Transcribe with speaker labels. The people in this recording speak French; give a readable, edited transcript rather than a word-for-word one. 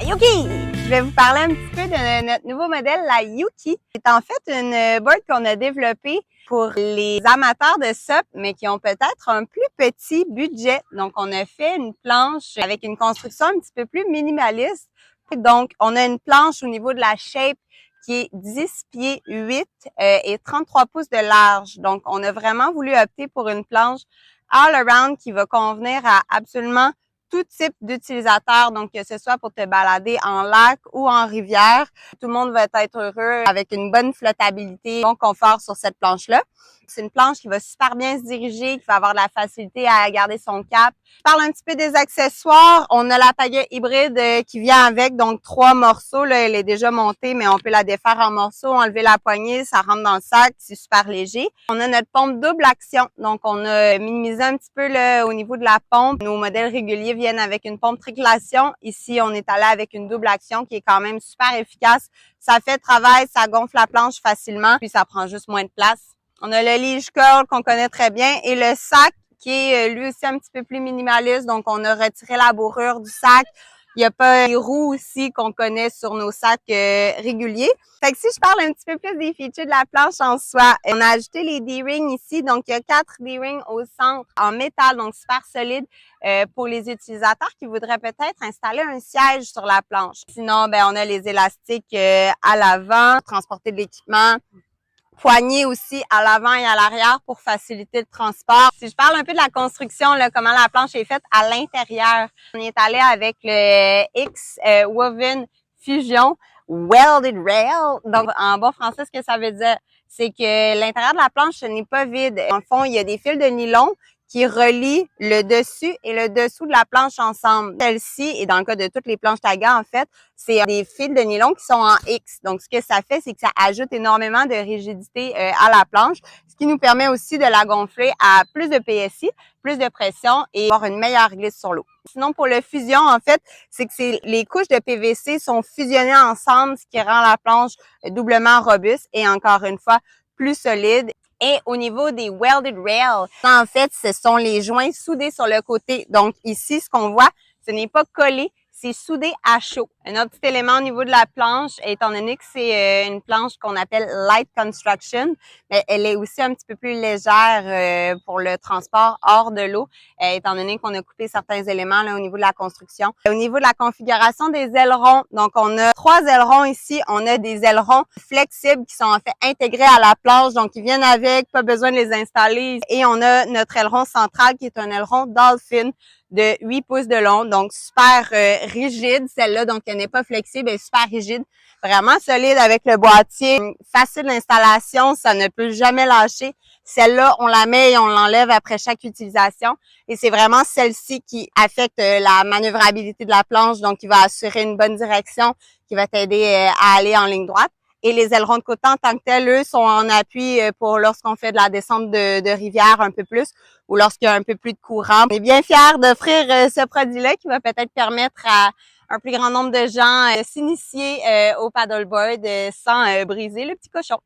Speaker 1: Yuki! Je vais vous parler un petit peu de notre nouveau modèle, la Yuki. C'est en fait une board qu'on a développée pour les amateurs de SUP, mais qui ont peut-être un plus petit budget. Donc, on a fait une planche avec une construction un petit peu plus minimaliste. Donc, on a une planche au niveau de la shape qui est 10 pieds 8 et 33 pouces de large. Donc, on a vraiment voulu opter pour une planche all around qui va convenir à absolument tout type d'utilisateurs, donc que ce soit pour te balader en lac ou en rivière. Tout le monde va être heureux avec une bonne flottabilité, bon confort sur cette planche-là. C'est une planche qui va super bien se diriger, qui va avoir de la facilité à garder son cap. Je parle un petit peu des accessoires. On a la pagaie hybride qui vient avec, donc 3 morceaux. Là, elle est déjà montée, mais on peut la défaire en morceaux, enlever la poignée, ça rentre dans le sac, c'est super léger. On a notre pompe double action, donc on a minimisé un petit peu au niveau de la pompe. Nos modèles réguliers viennent avec une pompe triculation. Ici, on est allé avec une double action qui est quand même super efficace. Ça fait le travail, ça gonfle la planche facilement, puis ça prend juste moins de place. On a le leash curl qu'on connaît très bien et le sac qui est lui aussi un petit peu plus minimaliste. Donc, on a retiré la bourrure du sac. Il n'y a pas les roues aussi qu'on connaît sur nos sacs réguliers. Fait que si je parle un petit peu plus des features de la planche en soi, on a ajouté les D-rings ici. Donc, il y a 4 D-rings au centre en métal, donc super solide pour les utilisateurs qui voudraient peut-être installer un siège sur la planche. Sinon, ben on a les élastiques à l'avant, transporter de l'équipement. Poignée aussi à l'avant et à l'arrière pour faciliter le transport. Si je parle un peu de la construction, là, comment la planche est faite à l'intérieur, on est allé avec le X Woven Fusion Welded Rail. Donc, en bon français, ce que ça veut dire, c'est que l'intérieur de la planche, ce n'est pas vide. En fond, il y a des fils de nylon qui relient le dessus et le dessous de la planche ensemble. Celle-ci, et dans le cas de toutes les planches Taga, en fait, c'est des fils de nylon qui sont en X. Donc, ce que ça fait, c'est que ça ajoute énormément de rigidité à la planche, ce qui nous permet aussi de la gonfler à plus de PSI, plus de pression et avoir une meilleure glisse sur l'eau. Sinon, pour le fusion, en fait, c'est que les couches de PVC sont fusionnées ensemble, ce qui rend la planche doublement robuste et encore une fois, plus solide. Et au niveau des welded rails, en fait, ce sont les joints soudés sur le côté. Donc ici, ce qu'on voit, ce n'est pas collé, c'est soudé à chaud. Un autre petit élément au niveau de la planche, étant donné que c'est une planche qu'on appelle light construction, mais elle est aussi un petit peu plus légère pour le transport hors de l'eau, étant donné qu'on a coupé certains éléments là, au niveau de la construction. Au niveau de la configuration des ailerons, donc on a 3 ailerons ici. On a des ailerons flexibles qui sont en fait intégrés à la planche, donc ils viennent avec, pas besoin de les installer. Et on a notre aileron central qui est un aileron Dolphin de 8 pouces de long, donc super rigide celle-là, donc elle n'est pas flexible, elle est super rigide, vraiment solide avec le boîtier, facile d'installation, ça ne peut jamais lâcher. Celle-là, on la met et on l'enlève après chaque utilisation et c'est vraiment celle-ci qui affecte la manœuvrabilité de la planche, donc qui va assurer une bonne direction, qui va t'aider à aller en ligne droite. Et les ailerons de côté en tant que tels, eux, sont en appui pour lorsqu'on fait de la descente de rivière un peu plus ou lorsqu'il y a un peu plus de courant. On est bien fiers d'offrir ce produit-là qui va peut-être permettre à un plus grand nombre de gens de s'initier au paddleboard sans briser le petit cochon.